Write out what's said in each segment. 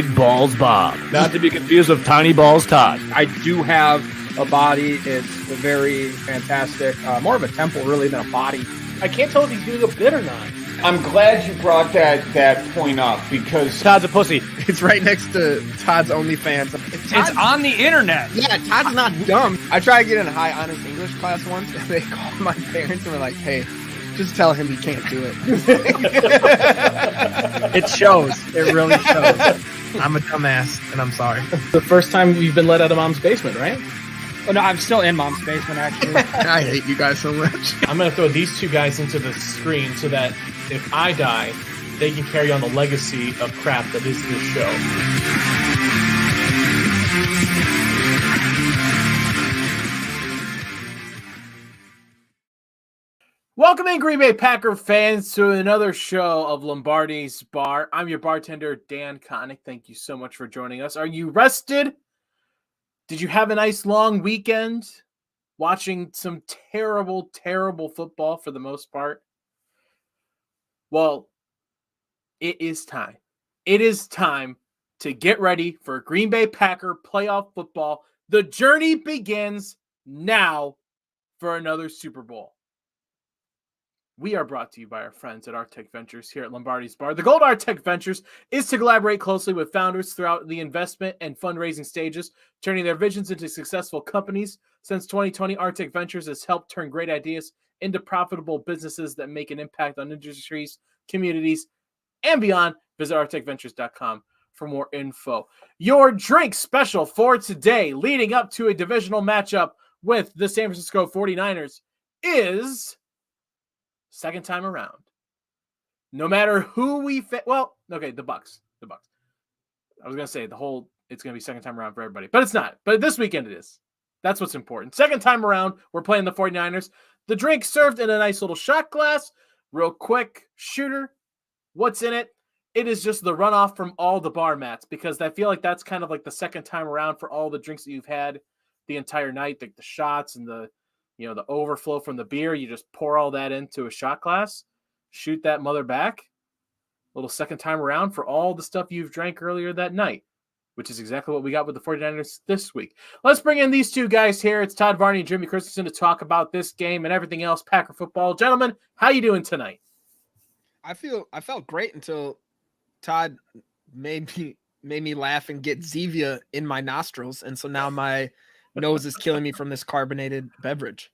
Big Balls Bob. Not to be confused with Tiny Balls Todd. I do have a body. It's very fantastic. More of a temple, really, than a body. I can't tell if he's doing a bit or not. I'm glad you brought that point up because Todd's a pussy. It's right next to Todd's OnlyFans. It's on the internet. Yeah, Todd's not dumb. I tried to get in a high honors English class once, and they called my parents and were like, hey, just tell him he can't do it. It shows. It really shows. I'm a dumbass, and I'm sorry. The first time you've been let out of mom's basement, right? Oh, no, I'm still in mom's basement, actually. I hate you guys so much. I'm going to throw these two guys into the screen so that if I die, they can carry on the legacy of crap that is this show. Welcome in, Green Bay Packer fans, to another show of Lombardi's Bar. I'm your bartender, Dan Connick. Thank you so much for joining us. Are you rested? Did you have a nice long weekend watching some terrible, terrible football for the most part? Well, it is time. It is time to get ready for Green Bay Packer playoff football. The journey begins now for another Super Bowl. We are brought to you by our friends at Artec Ventures here at Lombardi's Bar. The goal of Artec Ventures is to collaborate closely with founders throughout the investment and fundraising stages, turning their visions into successful companies. Since 2020, Artec Ventures has helped turn great ideas into profitable businesses that make an impact on industries, communities, and beyond. Visit artecventures.com for more info. Your drink special for today, leading up to a divisional matchup with the San Francisco 49ers, is second time around. No matter who we the Bucks. I was going to say it's going to be second time around for everybody, but it's not. But this weekend it is. That's what's important. Second time around, we're playing the 49ers. The drink served in a nice little shot glass. Real quick shooter. What's in it? It is just the runoff from all the bar mats, because I feel like that's kind of like the second time around for all the drinks that you've had the entire night, like the shots and the overflow from the beer. You just pour all that into a shot glass, shoot that mother back. A little second time around for all the stuff you've drank earlier that night, which is exactly what we got with the 49ers this week. Let's bring in these two guys here. It's Todd Varney and Jimmy Christensen to talk about this game and everything else Packer football. Gentlemen, how you doing tonight? I felt great until Todd made me laugh and get Zevia in my nostrils, and so now my nose is killing me from this carbonated beverage.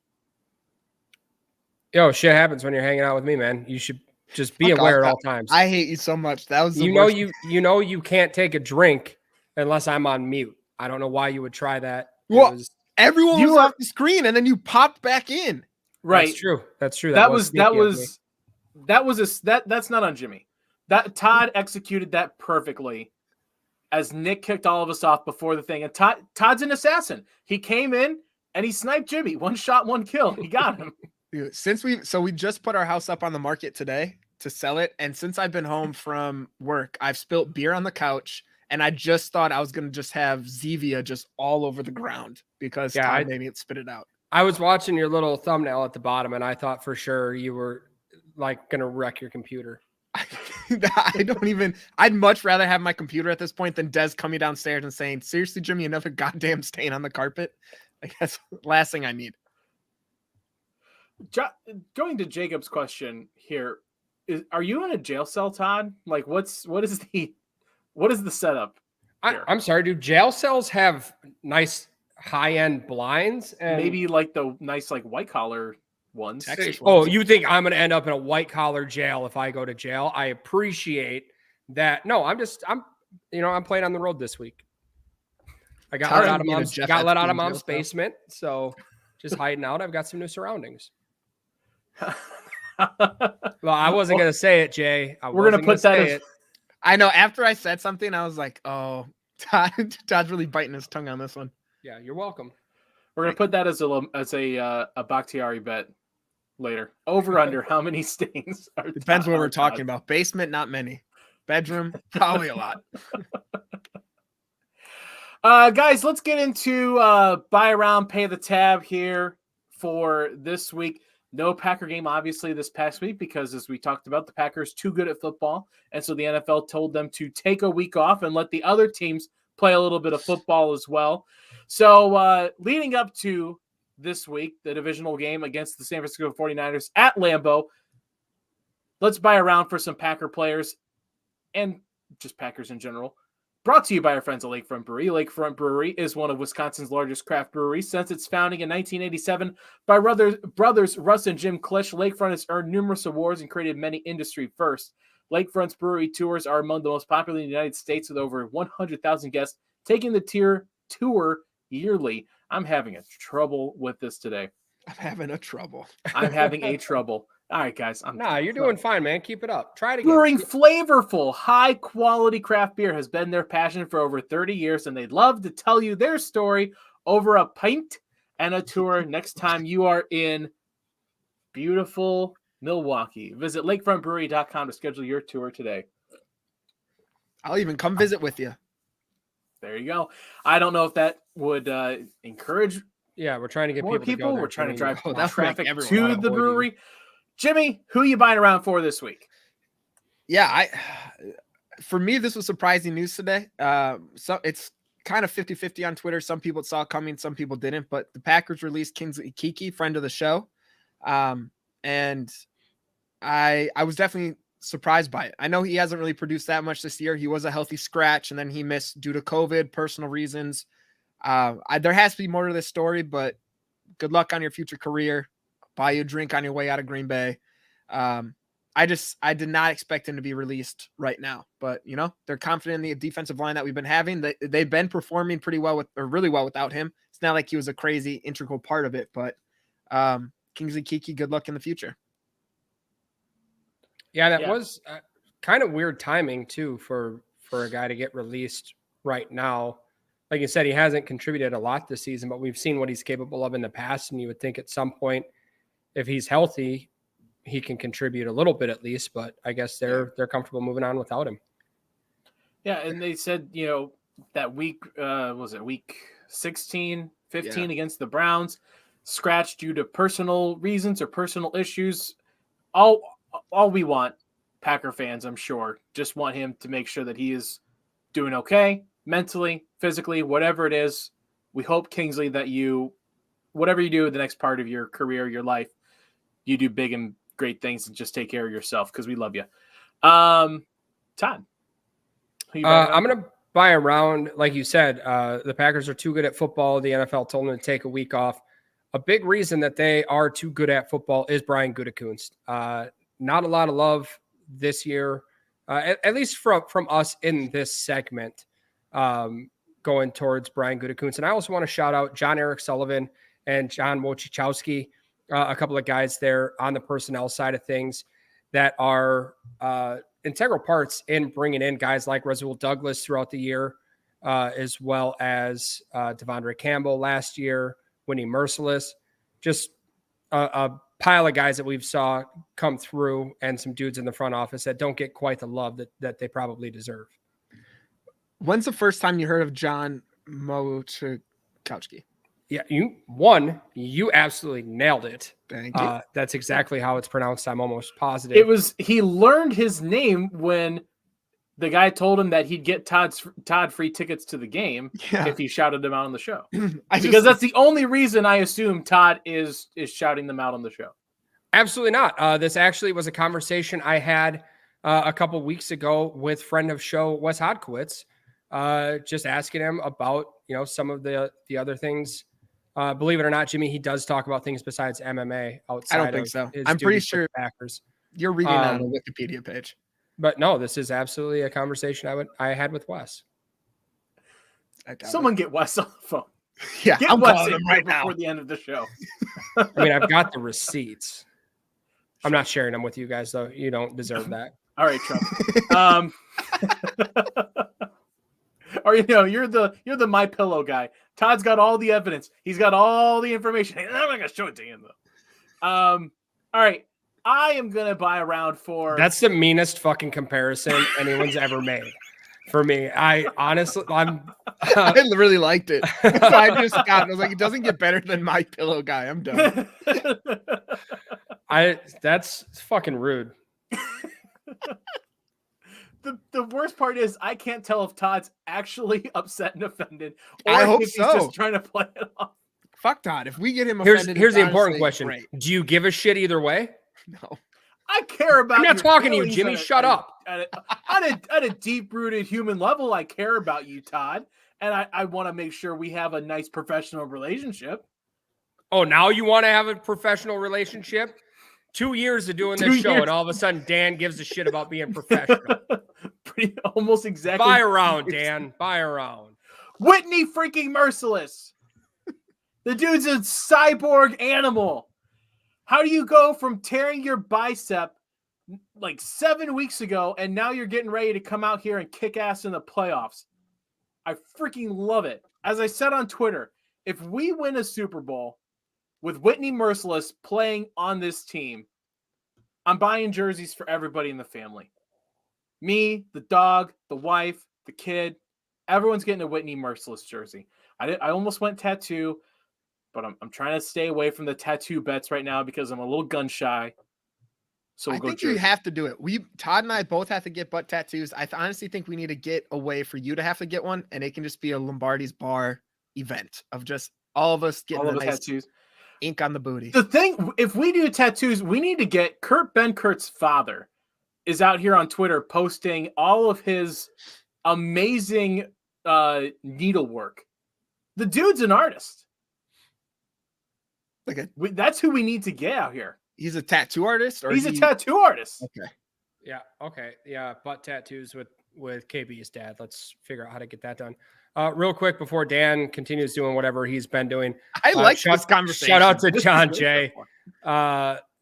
Yo, shit happens when you're hanging out with me, man. You should just be aware at all times. I hate you so much. That was you can't take a drink unless I'm on mute. I don't know why you would try that. Well, everyone was off the screen, and then you popped back in. Right. That's true. That's not on Jimmy. That Todd executed that perfectly, as Nick kicked all of us off before the thing. And Todd's an assassin. He came in and he sniped Jimmy. One shot, one kill. He got him. Dude, we just put our house up on the market today to sell it. And since I've been home from work, I've spilt beer on the couch. And I just thought I was going to just have Zevia just all over the ground because Todd made me spit it out. I was watching your little thumbnail at the bottom, and I thought for sure you were like going to wreck your computer. I'd much rather have my computer at this point than Des coming downstairs and saying, seriously, Jimmy, another goddamn stain on the carpet. Like, that's the last thing I need. Going to Jacob's question here, are you in a jail cell, Todd? Like, what is the setup here? I'm sorry, do jail cells have nice high-end blinds? And maybe like the nice, like, white collar ones. You think I'm going to end up in a white collar jail if I go to jail? I appreciate that. No, I'm playing on the road this week. I got let out of mom's basement, so just hiding out. I've got some new surroundings. Well, I wasn't going to say it, Jay. We're going to put that in. I know. After I said something, I was like, oh, Todd's really biting his tongue on this one. Yeah, you're welcome. We're going to put that as a Bakhtiari bet later. Over under how many stains are depends what we're talking about. Basement, not many. Bedroom, probably a lot. Guys, let's get into buy around, pay the tab here for this week. No Packer game, obviously, this past week because, as we talked about, the Packers too good at football. And so the NFL told them to take a week off and let the other teams play a little bit of football as well. So leading up to this week, the divisional game against the San Francisco 49ers at Lambeau, let's buy around for some Packer players and just Packers in general. Brought to you by our friends at Lakefront Brewery. Lakefront Brewery is one of Wisconsin's largest craft breweries. Since its founding in 1987 by brothers Russ and Jim Klisch, Lakefront has earned numerous awards and created many industry firsts. Lakefront's brewery tours are among the most popular in the United States, with over 100,000 guests taking the tour yearly. I'm having a trouble with this today. I'm having a trouble. All right, guys. You're doing fine, man. Keep it up. Try it again. Brewing flavorful, high-quality craft beer has been their passion for over 30 years, and they'd love to tell you their story over a pint and a tour next time you are in beautiful Milwaukee. Visit lakefrontbrewery.com to schedule your tour today. I'll even come visit with you. There you go. I don't know if that would encourage we're trying to get more people. We're trying to drive traffic to the brewery. Jimmy, who are you buying around for this week? Yeah, for me, this was surprising news today. So it's kind of 50-50 on Twitter. Some people saw it coming, some people didn't. But the Packers released Kingsley Keke, friend of the show. And I was definitely surprised by it. I know he hasn't really produced that much this year. He was a healthy scratch, and then he missed due to COVID, personal reasons. There has to be more to this story, but good luck on your future career. Buy you a drink on your way out of Green Bay. I did not expect him to be released right now, but they're confident in the defensive line that we've been having. They've been performing really well without him. It's not like he was a crazy integral part of it, but Kingsley Keke, good luck in the future. Yeah, that was kind of weird timing too for a guy to get released right now. Like you said, he hasn't contributed a lot this season, but we've seen what he's capable of in the past. And you would think at some point, if he's healthy, he can contribute a little bit at least, but I guess they're comfortable moving on without him. Yeah. And they said, that week, was it week 16, 15 against the Browns, scratched due to personal reasons or personal issues. All we want, Packer fans, I'm sure, just want him to make sure that he is doing okay, mentally, physically, whatever it is. We hope, Kingsley, that whatever you do the next part of your career, your life, you do big and great things and just take care of yourself because we love you. Todd. I'm going to buy around, like you said, the Packers are too good at football. The NFL told them to take a week off. A big reason that they are too good at football is Brian Gutekunst. Not a lot of love this year, at least from us in this segment, going towards Brian Gutekunst. And I also want to shout out John Eric Sullivan and John Wojciechowski, a couple of guys there on the personnel side of things that are integral parts in bringing in guys like Rasul Douglas throughout the year, as well as Devondre Campbell last year, Winnie Merciless, just a pile of guys that we've saw come through and some dudes in the front office that don't get quite the love that they probably deserve. When's the first time you heard of John Wojciechowski? Yeah, you absolutely nailed it. Thank you. That's exactly how it's pronounced. I'm almost positive. He learned his name when the guy told him that he'd get Todd free tickets to the game if he shouted them out on the show. Because that's the only reason I assume Todd is shouting them out on the show. Absolutely not. This actually was a conversation I had a couple weeks ago with friend of show Wes Hodkowitz, just asking him about some of the other things. Believe it or not, Jimmy, he does talk about things besides MMA outside. I don't think so. I'm pretty sure Packers. You're reading on the Wikipedia page. But no, this is absolutely a conversation I had with Wes. Someone get Wes on the phone. Yeah, get I'm Wes calling him right now before the end of the show. I mean, I've got the receipts. I'm not sharing them with you guys, though. You don't deserve that. All right, Trump. Or you're the My Pillow guy. Todd's got all the evidence. He's got all the information. I'm not gonna show it to him though. All right. I am gonna buy around for. That's the meanest fucking comparison anyone's ever made. For me, I really liked it. I was like, it doesn't get better than My Pillow guy. I'm done. That's fucking rude. The worst part is I can't tell if Todd's actually upset and offended, or I hope if he's so. just trying to play it off. Fuck Todd. If we get him Here's offended, here's the it's important honestly question: great. do you give a shit either way? No. I care about. I'm not your talking to you, feelings Jimmy. at a- Shut at a- up. At a deep-rooted human level, I care about you, Todd, and I want to make sure we have a nice professional relationship. Oh, now you want to have a professional relationship? 2 years of doing this show, and all of a sudden Dan gives a shit about being professional. Almost exactly. Buy around, Dan. Buy around. Whitney freaking Merciless. The dude's a cyborg animal. How do you go from tearing your bicep like 7 weeks ago and now you're getting ready to come out here and kick ass in the playoffs? I freaking love it. As I said on Twitter, if we win a Super Bowl with Whitney Merciless playing on this team, I'm buying jerseys for everybody in the family. Me, the dog, the wife, the kid, everyone's getting a Whitney Merciless jersey. I almost went tattoo, but I'm trying to stay away from the tattoo bets right now because I'm a little gun shy. So I think you have to do it. Todd and I both have to get butt tattoos. I honestly think we need to get a way for you to have to get one, and it can just be a Lombardi's bar event of just all of us getting nice tattoos, ink on the booty. The thing, if we do tattoos, we need to get Kurt Benkurt's father is out here on Twitter posting all of his amazing needlework. The dude's an artist. That's who we need to get out here. He's a tattoo artist, or he's a tattoo artist. Okay. Yeah. Okay. Yeah. Butt tattoos with KB's dad. Let's figure out how to get that done. Real quick before Dan continues doing whatever he's been doing. I like this conversation. Shout out to John Jay.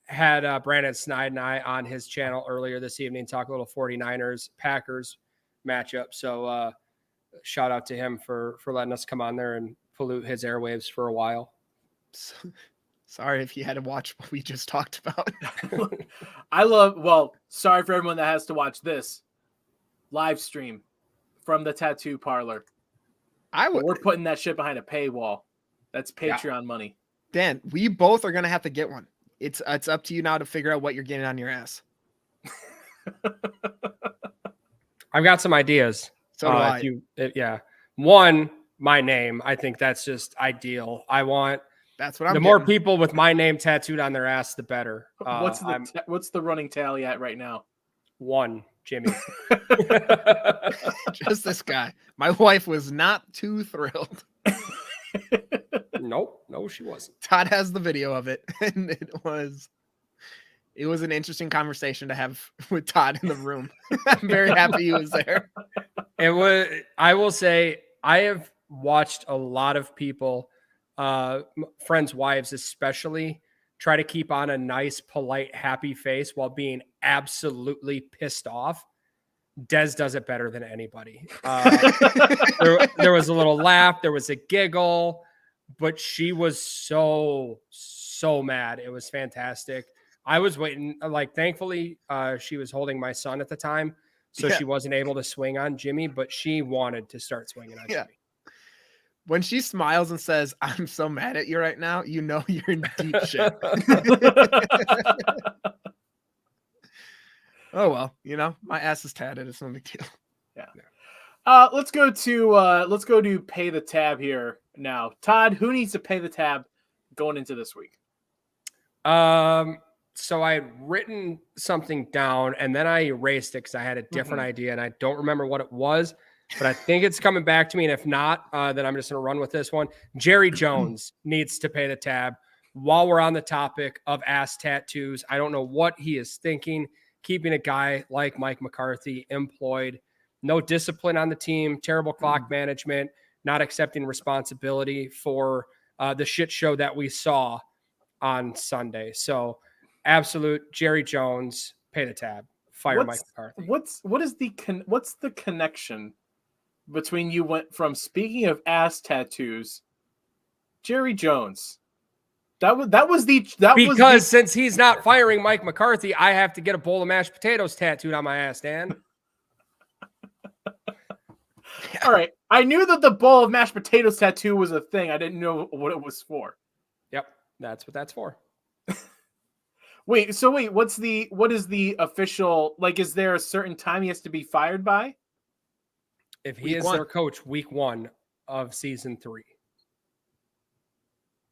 Had Brandon Snide and I on his channel earlier this evening, talk a little 49ers Packers matchup. So shout out to him for letting us come on there and pollute his airwaves for a while. Sorry if you had to watch what we just talked about. Sorry for everyone that has to watch this live stream from the tattoo parlor. We're putting that shit behind a paywall. That's Patreon money. Dan, we both are going to have to get one. It's up to you now to figure out what you're getting on your ass. I've got some ideas. So do I. One, my name. I think that's just ideal. That's what I'm the getting. more people with my name tattooed on their ass, the better. What's the running tally at right now? 1, Jimmy. Just this guy. My wife was not too thrilled. Nope. No, she wasn't. Todd has the video of it, and it was an interesting conversation to have with Todd in the room. I'm very happy he was there. I will say, I have watched a lot of people, friends' wives especially, try to keep on a nice, polite, happy face while being absolutely pissed off. Des does it better than anybody. There was a little laugh. There was a giggle, but she was so mad. It was fantastic. I was waiting. Thankfully, she was holding my son at the time, so she wasn't able to swing on Jimmy, but she wanted to start swinging on Jimmy. When she smiles and says, "I'm so mad at you right now," you know you're in deep shit. Oh, well, my ass is tatted. It's no big deal. Yeah. Let's go to pay the tab here now. Todd, who needs to pay the tab going into this week? So I had written something down and then I erased it because I had a different idea and I don't remember what it was, but I think it's coming back to me. And if not, then I'm just going to run with this one. Jerry Jones needs to pay the tab. While we're on the topic of ass tattoos, I don't know what he is thinking, keeping a guy like Mike McCarthy employed, no discipline on the team, terrible clock management, not accepting responsibility for the shit show that we saw on Sunday. So absolute Jerry Jones, pay the tab, fire Mike McCarthy. What's the connection between you went from, speaking of ass tattoos, Jerry Jones? Since he's not firing Mike McCarthy, I have to get a bowl of mashed potatoes tattooed on my ass, Dan. All right. I knew that the bowl of mashed potatoes tattoo was a thing. I didn't know what it was for. Yep. That's what that's for. Wait, what is the official, like, is there a certain time he has to be fired by? If he is their coach, week 1 of season 3.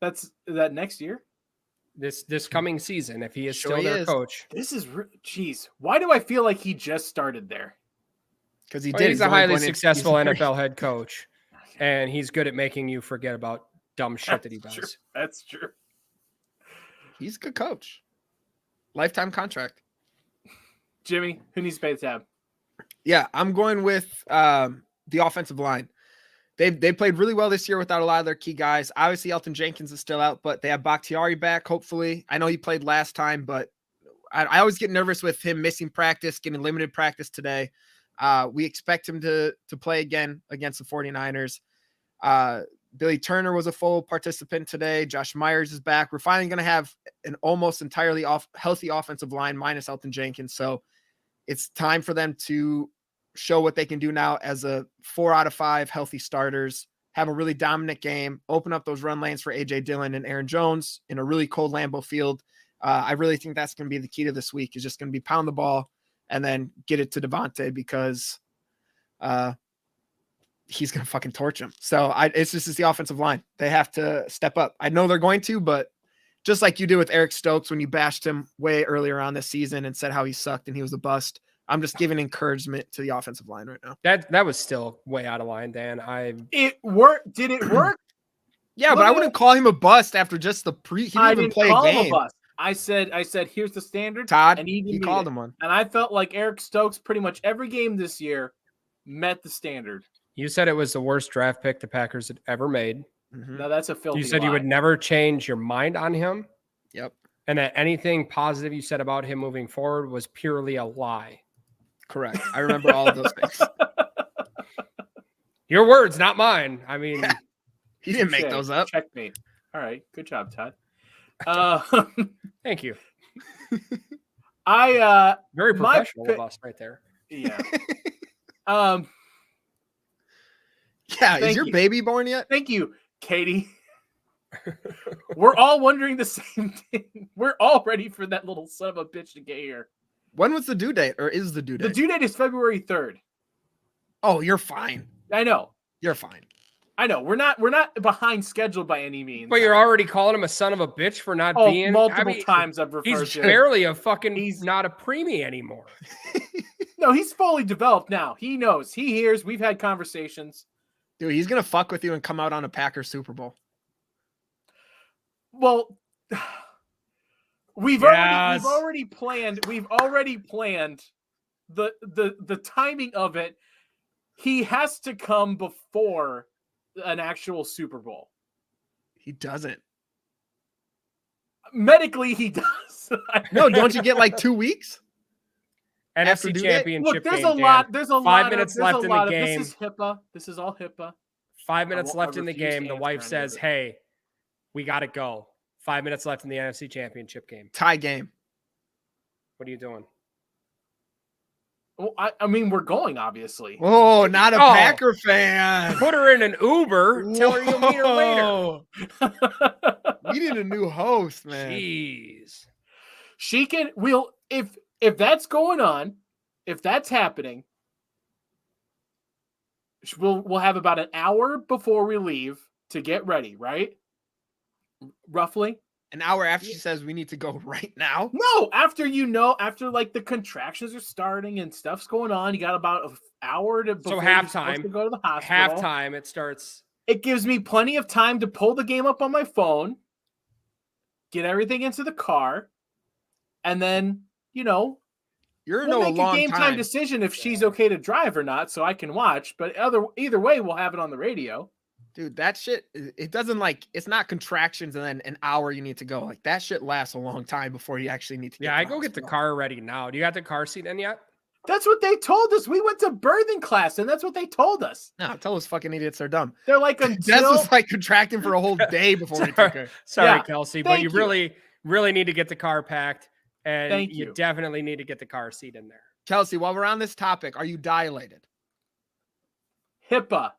Is that next year? This coming season, if he is still their coach. This is, jeez. Why do I feel like he just started there? Because he's a highly successful NFL head coach, and he's good at making you forget about dumb shit that he does. True. That's true. He's a good coach. Lifetime contract. Jimmy, who needs to pay the tab? Yeah, I'm going with the offensive line. They played really well this year without a lot of their key guys. Obviously, Elton Jenkins is still out, but they have Bakhtiari back, hopefully. I know he played last time, but I always get nervous with him missing practice, getting limited practice today. We expect him to play again against the 49ers. Billy Turner was a full participant today. Josh Myers is back. We're finally going to have an almost entirely healthy offensive line minus Elton Jenkins. So it's time for them to show what they can do now as a 4 out of 5 healthy starters, have a really dominant game, open up those run lanes for AJ Dillon and Aaron Jones in a really cold Lambeau Field. I really think that's going to be the key to this week, is just going to be pound the ball and then get it to Devontae, because he's going to fucking torch him. So it's the offensive line. They have to step up. I know they're going to, but just like you did with Eric Stokes when you bashed him way earlier on this season and said how he sucked and he was a bust, I'm just giving encouragement to the offensive line right now. That was still way out of line, Dan. It worked. Did it work? Yeah, but I wouldn't call him a bust after just the He didn't even play a game. Him a bust. I said, here's the standard. Todd, and he called him one. And I felt like Eric Stokes pretty much every game this year met the standard. You said it was the worst draft pick the Packers had ever made. Mm-hmm. No, that's a filthy You said lie. you would never change your mind on him. Yep. And that anything positive you said about him moving forward was purely a lie. Correct. I remember all of those things. Your words, not mine. I mean, he didn't make those up. Checkmate. All right. Good job, Todd. Thank you. Very professional of us right there. Yeah. Yeah. Is your baby born yet? Thank you, Katie. We're all wondering the same thing. We're all ready for that little son of a bitch to get here. When was the due date, or is the due date? The due date is February 3rd. Oh, you're fine. I know. You're fine. I know. We're not behind schedule by any means. But you're already calling him a son of a bitch for not being multiple times I've referred to. He's barely a fucking. He's not a preemie anymore. No, he's fully developed now. He knows. He hears. We've had conversations. Dude, he's gonna fuck with you and come out on a Packers Super Bowl. Well, we've already planned the timing of it. He has to come before an actual Super Bowl. He doesn't. Medically, he does. No, don't you get like 2 weeks? NFC Championship. Look, there's game, a lot. Dan. There's a 5 minutes lot. left in the game. This is HIPAA. This is all HIPAA. 5 minutes left in the game. The wife says, "Hey, we got to go." 5 minutes left in the NFC Championship game. Tie game. What are you doing? Well, I mean, we're going, obviously. Oh, not a Packer fan. Put her in an Uber. Tell her you'll meet her later. We need a new host, man. Jeez. She can. If that's going on, if that's happening, we'll have about an hour before we leave to get ready, right? Roughly an hour after she says we need to go right now. No, after like the contractions are starting and stuff's going on, you got about an hour to halftime to go to the hospital. Halftime it starts. It gives me plenty of time to pull the game up on my phone, get everything into the car, and then we'll make a game time decision if she's okay to drive or not, so I can watch. But either way, we'll have it on the radio. Dude, that shit, it doesn't it's not contractions and then an hour you need to go. Like that shit lasts a long time before you actually need to get I go get the car ready now. Do you got the car seat in yet? That's what they told us. We went to birthing class and that's what they told us. No, tell those fucking idiots they're dumb. They're like, Des was like contracting for a whole day before we took her. Sorry, Kelsey, but you really need to get the car packed and you definitely need to get the car seat in there. Kelsey, while we're on this topic, are you dilated? HIPAA.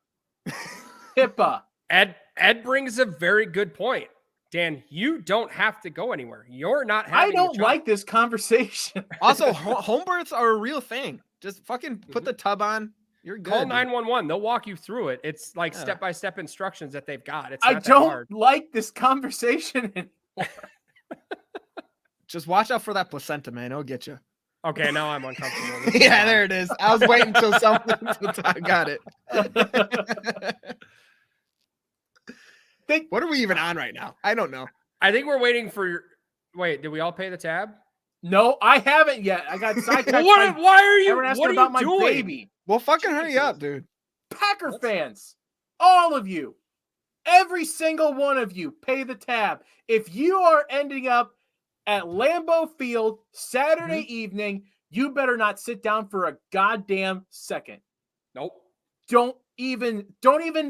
Ed brings a very good point. Dan, you don't have to go anywhere. You're not I having don't like this conversation. Also, home births are a real thing. Just fucking put the tub on. You're good. Call 911. They'll walk you through it. It's like step-by-step instructions that they've got. It's I not that don't hard. like this conversation anymore. Just watch out for that placenta, man. It'll get you. Okay, now I'm uncomfortable. Yeah, there it is. I was waiting until someone got it. What are we even on right now? I don't know. I think we're waiting for your. Wait, did we all pay the tab? No, I haven't yet. I got sidetracked. Why are you? Everyone asked What me are about you my doing? baby. Well, fucking hurry up, dude. Packer fans, all of you, every single one of you, pay the tab. If you are ending up at Lambeau Field Saturday evening, you better not sit down for a goddamn second. Nope. Don't even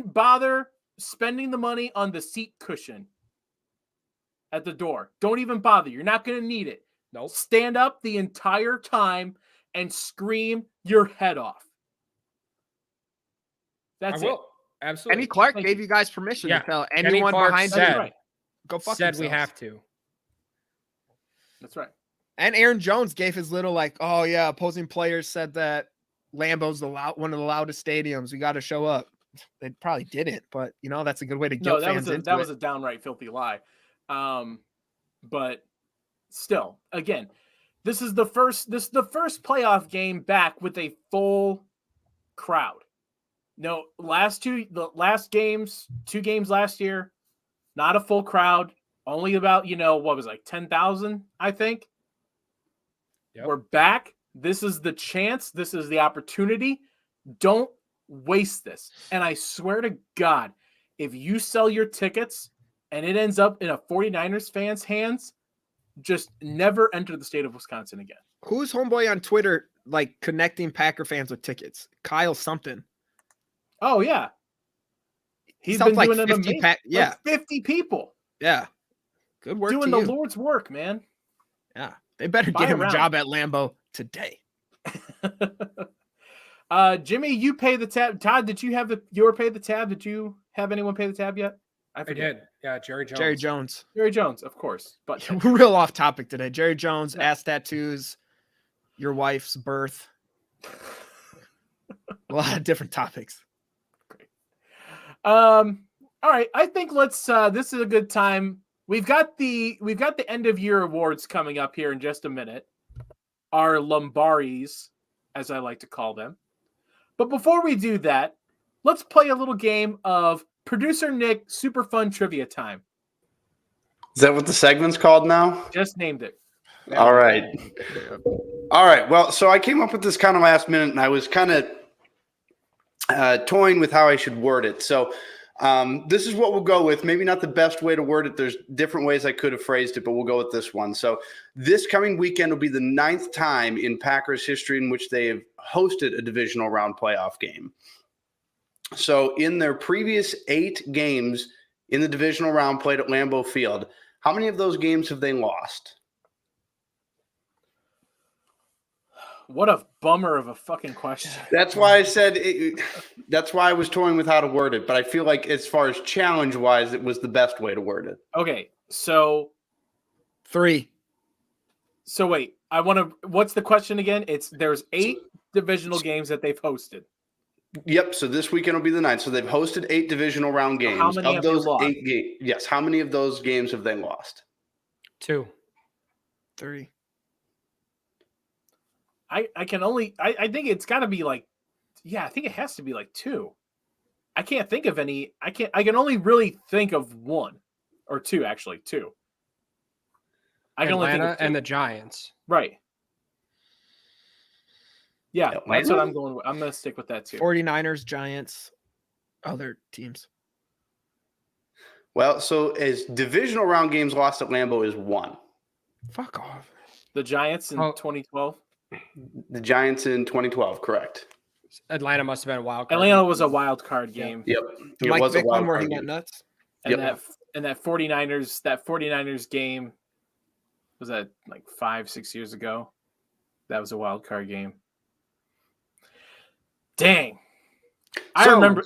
bother spending the money on the seat cushion at the door. Don't even bother. You're not going to need it. Nope. Stand up the entire time and scream your head off. That's it. Absolutely. Kenny Clark gave you guys permission to tell Kenny anyone Clark behind said, you. Right. Go fuck said yourselves. we have to. That's right. And Aaron Jones gave his little opposing players said that Lambeau's one of the loudest stadiums. We got to show up. They probably didn't, but that's a good way to get fans into that was a downright filthy lie. But still, again, this is the first playoff game back with a full crowd. No, two games last year, not a full crowd, only about, what was 10,000, I think. Yep. We're back. This is the chance. This is the opportunity. Don't waste this. And I swear to God, if you sell your tickets and it ends up in a 49ers fans' hands, just never enter the state of Wisconsin again. Who's homeboy on Twitter connecting Packer fans with tickets? Kyle something. Oh yeah, he's been doing 50 50 people. Yeah, good work. Doing the Lord's work, man. Yeah, they better get him a job at Lambeau today. Jimmy, you pay the tab. Todd, did you have you pay the tab? Did you have anyone pay the tab yet? I did. Yeah, Jerry Jones. Jerry Jones, of course. But we're real off topic today. Jerry Jones, ass tattoos, your wife's birth. A lot of different topics. Great. All right. I think let's. This is a good time. We've got the end of year awards coming up here in just a minute. Our Lombardis, as I like to call them. But before we do that, let's play a little game of Producer Nick Super Fun Trivia Time. Is that what the segment's called now? Just named it. All right. Well, so I came up with this kind of last minute, and I was kind of toying with how I should word it. So this is what we'll go with. Maybe not the best way to word it. There's different ways I could have phrased it, but we'll go with this one. So this coming weekend will be the 9th time in Packers history in which they have hosted a divisional round playoff game. So in their previous 8 games in the divisional round played at Lambeau Field, how many of those games have they lost? What a bummer of a fucking question. That's why I said that's why I was toying with how to word it. But I feel like as far as challenge-wise, it was the best way to word it. Okay, so 3. So wait, what's the question again? There's 8 divisional games that they've hosted. Yep. So this weekend will be the 9th. So they've hosted 8 divisional round games. How many of have those they lost? 8 games? Yes. How many of those games have they lost? 2. 3. I think it's got to be I think it has to be 2. I can't think of any. I can only really think of 1 or 2, actually 2. I can only think of 2. And the Giants. Right. Yeah, Atlanta? that's what I'm going with. I'm going to stick with that too. 49ers, Giants, other teams. Well, so as divisional round games lost at Lambeau is 1. Fuck off. The Giants in 2012. The Giants in 2012, correct. Atlanta must have been a wild card. Atlanta was a wild card game. Yep. The It Mike was a Vick wild one where card he game. went nuts. And Yep. that 49ers game was that 5-6 years ago. That was a wild card game. Dang. I remember.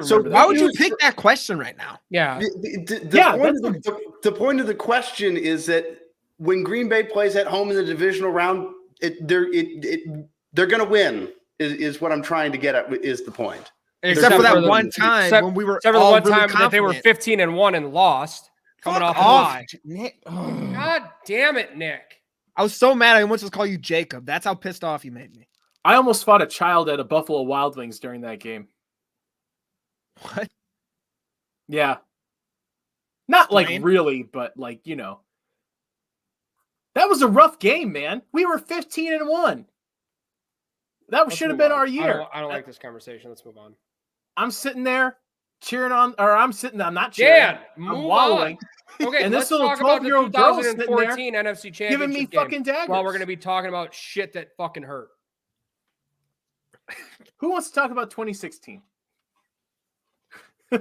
So that. why would you pick that question right now? Yeah. The point of the question is that when Green Bay plays at home in the divisional round, they're going to win. Is what I'm trying to get at. Is the point? Except for that one time when we were except for the all one really time that they were confident. 15-1 and lost, coming Fuck off a bye. Nick. God damn it, Nick. I was so mad I almost just call you Jacob. That's how pissed off you made me. I almost fought a child at a Buffalo Wild Wings during that game. What? Yeah. Not like Explain. really, but like, you know. That was a rough game, man. We were 15-1. That should have been our year. I don't like this conversation. Let's move on. I'm sitting there cheering on, or I'm not cheering. Dan, I'm wallowing. Okay, And let's this little talk about the 12-year-old girl sitting there 2014 NFC Championship giving me game fucking daggers. while we're going to be talking about shit that fucking hurt. Who wants to talk about 2016? You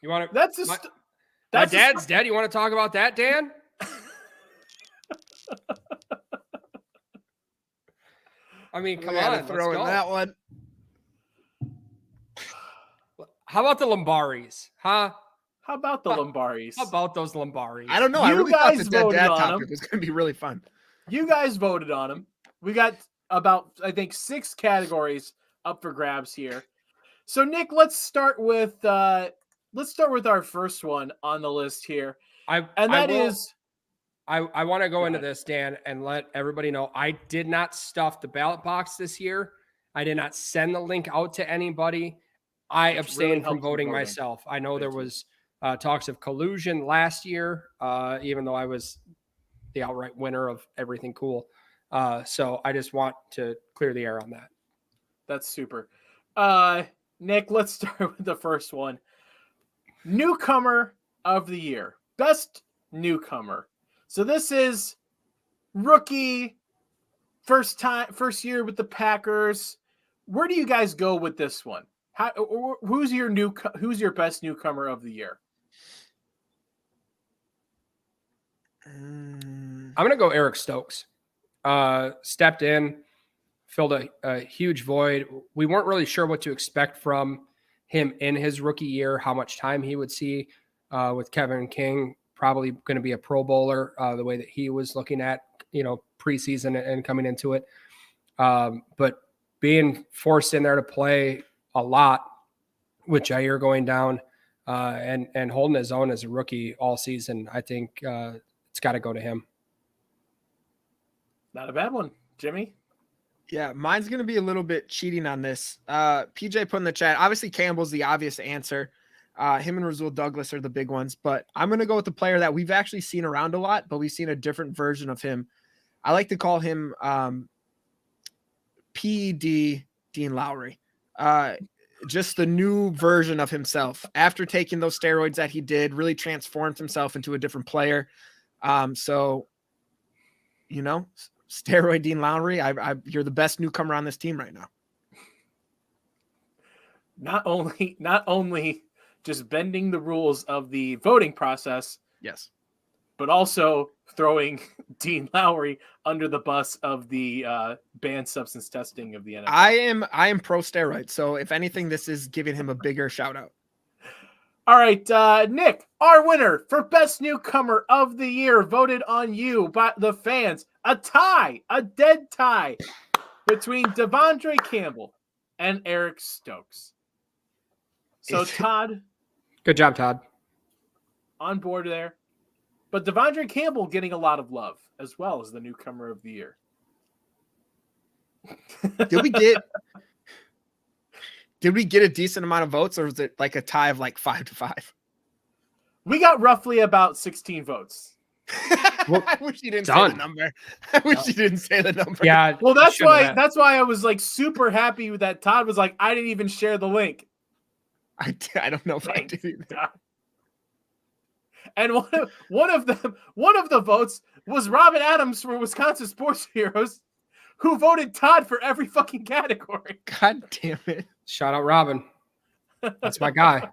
want to? That's my dad's dead. You want to talk about that, Dan? I mean, come on, throw in that one. How about the Lombaris? Huh? How about the Lombaris? How about those Lombaris? I don't know. I You really thought guys this dad voted on topic them. was going to be really fun. You guys voted on them. We got about, I think, 6 categories up for grabs here. So, Nick, let's start with our first one on the list here, I want to go into this, Dan, and let everybody know I did not stuff the ballot box this year. I did not send the link out to anybody. I abstained from voting myself. I know there was talks of collusion last year, even though I was the outright winner of everything cool. So I just want to clear the air on that. That's super. Nick, let's start with the first one. Newcomer of the year. Best newcomer. So this is rookie, first year with the Packers. Where do you guys go with this one? Who's your best newcomer of the year? I'm going to go Eric Stokes. Stepped in, filled a huge void. We weren't really sure what to expect from him in his rookie year, how much time he would see with Kevin King, probably going to be a Pro Bowler the way that he was looking at, preseason and coming into it. But being forced in there to play a lot with Jair going down and holding his own as a rookie all season, I think it's got to go to him. Not a bad one. Jimmy? Yeah, mine's going to be a little bit cheating on this. PJ put in the chat, obviously Campbell's the obvious answer. Him and Rasul Douglas are the big ones, but I'm going to go with the player that we've actually seen around a lot, but we've seen a different version of him. I like to call him PED Dean Lowry. Just the new version of himself after taking those steroids that he did, really transformed himself into a different player. So, steroid Dean Lowry, you're the best newcomer on this team right now. Not only just bending the rules of the voting process, yes, but also throwing Dean Lowry under the bus of the banned substance testing of the NFL. I am pro steroid, so if anything, this is giving him a bigger shout out. All right, Nick, our winner for best newcomer of the year, voted on you by the fans. A dead tie between Devondre Campbell and Eric Stokes. So Todd, good job, Todd. On board there. But Devondre Campbell getting a lot of love as well as the newcomer of the year. Did we get a decent amount of votes, or was it like a tie of like 5-5? We got roughly about 16 votes. I wish you didn't say the number. I wish you didn't say the number. Yeah. Well, that's why I was like super happy that Todd was like, I didn't even share the link. I don't know if I did either. And one of the votes was Robin Adams for Wisconsin Sports Heroes, who voted Todd for every fucking category. God damn it. Shout out Robin. That's my guy.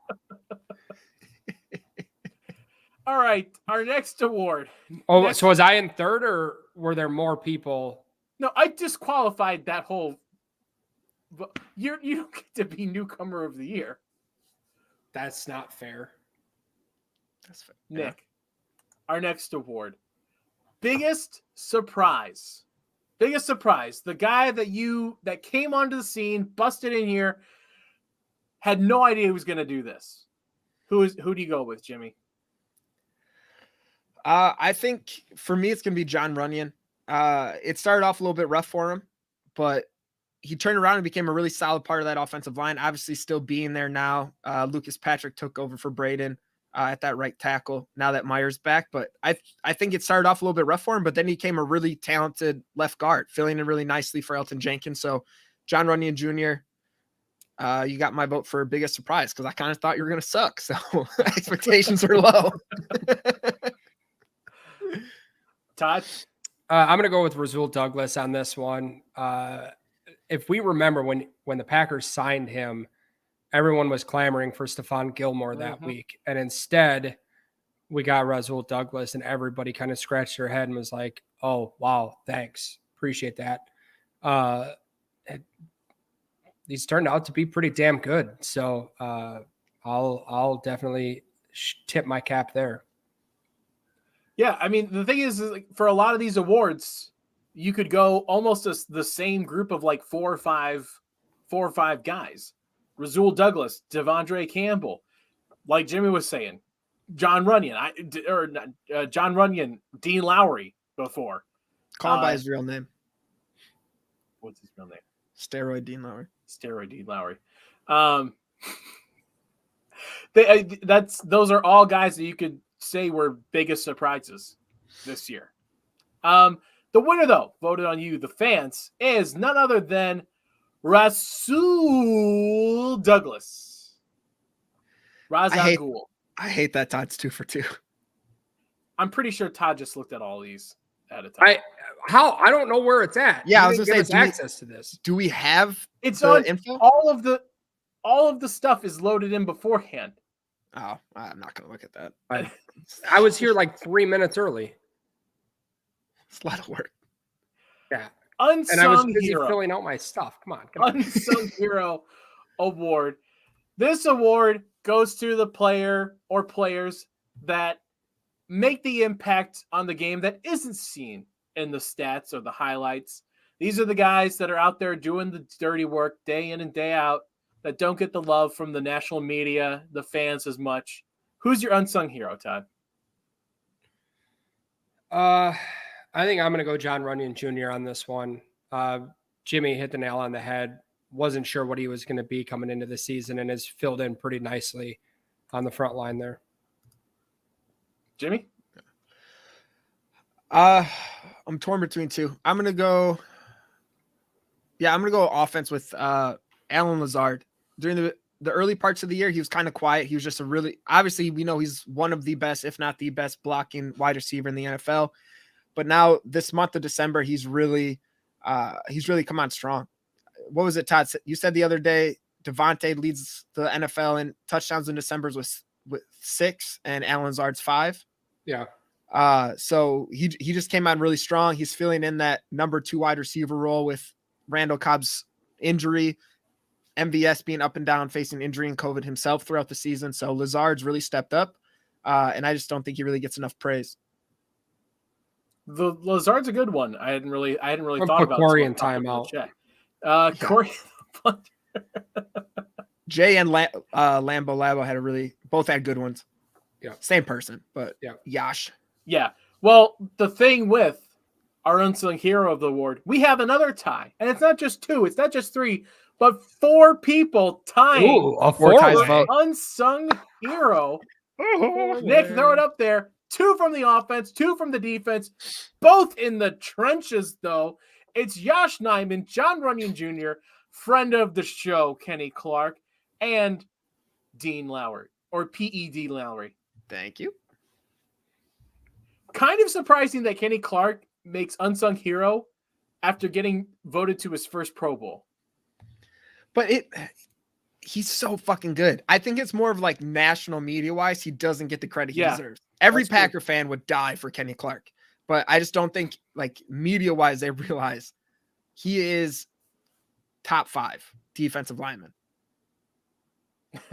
All right, our next award. So was I in third, or were there more people? No, I disqualified that whole You don't get to be newcomer of the year. That's not fair. That's fair. Nick, our next award. Biggest surprise. Biggest surprise. The guy that came onto the scene, busted in here, had no idea he was going to do this. Who do you go with, Jimmy? I think for me, it's going to be John Runyon. It started off a little bit rough for him, but he turned around and became a really solid part of that offensive line. Obviously still being there now. Lucas Patrick took over for Braden at that right tackle now that Meyer's back. But I think it started off a little bit rough for him, but then he became a really talented left guard, filling in really nicely for Elton Jenkins. So John Runyon Jr., you got my vote for biggest surprise because I kind of thought you were going to suck. So expectations are low. Todd? I'm going to go with Rasul Douglas on this one. If we remember when the Packers signed him, everyone was clamoring for Stephon Gilmore that week. And instead, we got Rasul Douglas, and everybody kind of scratched their head and was like, oh, wow, thanks. Appreciate that. These turned out to be pretty damn good. So I'll definitely tip my cap there. Yeah, I mean, the thing is like, for a lot of these awards, you could go almost the same group of like four or five guys. Rasul Douglas, Devondre Campbell, like Jimmy was saying, John Runyon, John Runyon, Dean Lowry before. Call him by his real name. What's his real name? Steroid Dean Lowry. Steroid Dean Lowry. Those are all guys that you could say were biggest surprises this year. The winner, though, voted on you, the fans, is none other than Rasul Douglas. I hate that Todd's 2 for 2. I'm pretty sure Todd just looked at all these at a time. I don't know where it's at. Yeah, I was going to say, access to this. Do we have it's the on info? All of the stuff is loaded in beforehand. Oh, I'm not going to look at that. I was here like 3 minutes early. It's a lot of work. Yeah. Unsung and I was busy hero. filling out my stuff. Come on. Unsung Hero Award. This award goes to the player or players that make the impact on the game that isn't seen in the stats or the highlights. These are the guys that are out there doing the dirty work day in and day out that don't get the love from the national media, the fans as much. Who's your unsung hero, Todd? I think I'm going to go John Runyon Jr. on this one. Jimmy hit the nail on the head. Wasn't sure what he was going to be coming into the season and has filled in pretty nicely on the front line there. Jimmy? I'm torn between two. I'm going to go offense with Alan Lazard. During the early parts of the year, he was kind of quiet. He was just obviously we know he's one of the best, if not the best blocking wide receiver in the NFL. But now this month of December, he's really come on strong. What was it, Todd? You said the other day, Devontae leads the NFL in touchdowns in December with 6 and Alan Lazard's 5. Yeah. So he just came out really strong. He's filling in that number 2 wide receiver role with Randall Cobb's injury, MVS being up and down, facing injury and COVID himself throughout the season. So Lazard's really stepped up. And I just don't think he really gets enough praise. The Lazard's a good one. I hadn't really thought about Corey in timeout. Corey. Jay and Lambo Labo both had good ones. Yeah. Same person, but yeah. Yash. Yeah. Well, the thing with our unsung hero of the award, we have another tie. And it's not just 2, it's not just 3, but 4 people tying. Ooh, a four ties vote. Unsung hero. Nick, throw it up there. 2 from the offense, 2 from the defense, both in the trenches, though. It's Yash Nyman, John Runyon Jr., friend of the show, Kenny Clark, and Dean Lowry, or P.E.D. Lowry. Thank you. Kind of surprising that Kenny Clark makes unsung hero after getting voted to his first Pro Bowl. But he's so fucking good. I think it's more of like national media wise, he doesn't get the credit he deserves. Every Packer fan would die for Kenny Clark, but I just don't think like media wise they realize he is top 5 defensive linemen.